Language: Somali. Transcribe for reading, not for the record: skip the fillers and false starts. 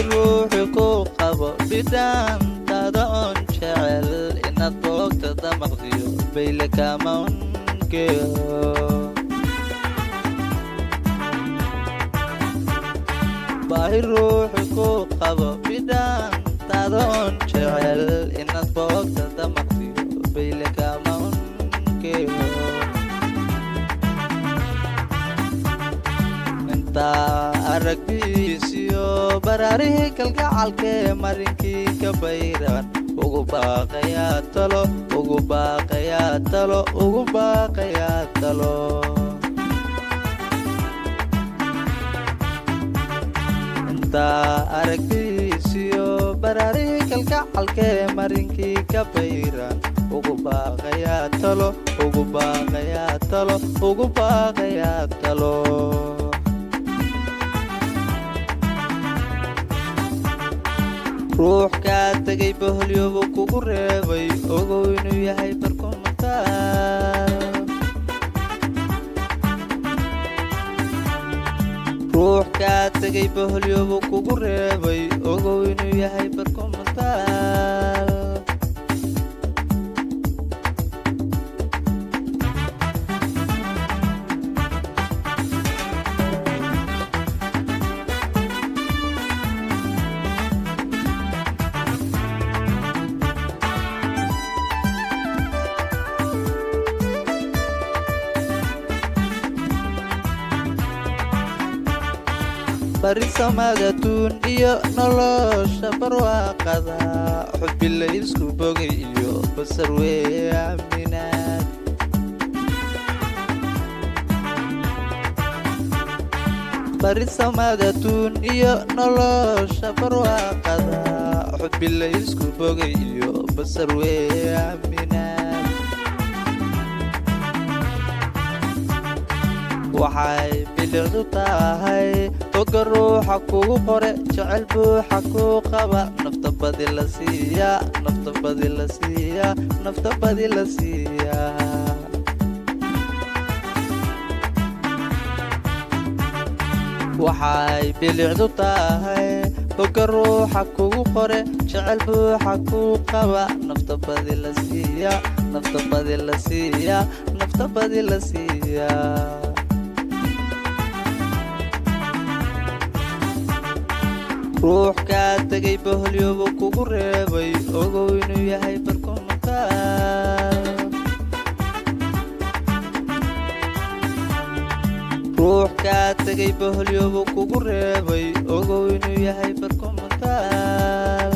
روحكو قبو بدان تادون شعل إن الطوق تدمغذيو بيلك مونكيو باهي روحكو قبو بدان تادون شعل إن الطوق تدمغذيو بيلك مونكيو aragtiisiyo baraarihii kalgacalkee marinkii ka bayran ugu baaqayaa talo ugu baaqayaa talo ugu baaqayaa talo intaa aragtiisiyo baraarihii kalgacalkee marinkii ka bayran ugu baaqayaa talo ugu baaqayaa talo ugu baaqayaa talo ruux kaa tagay baholyoobu kugu reebay ogow inuu yahay barkumantaal ruux kaa tagay baholyoobu kugu reebay ogow inuu yahay barkumantaal barisamada duuniyo nolosha barwaaqada xubbi la isku bogay iyo basar weeye aaminaad barisamada duuniyo nolosha barwaaqada xubbi la isku bogay iyo basar weeye aaminaad waxay bilicdu tahay oga ruuxa kugu qore jecel buuxa kuu qaba nafta badi la siiyaa nafta badi la siiyaa nafta badi la siiyaa waxay bilicdu tahay oga ruuxa kugu qore jecel buuxa kuu qaba nafta badi la siiyaa nafta badi la siiyaa nafta badi la siiyaa ruux kaa tagay baholyoobu kugu reebay ogow inuu yahay barkumantaal ruux kaa tagay baholyoobu kugu reebay ogow inuu yahay barkumantaal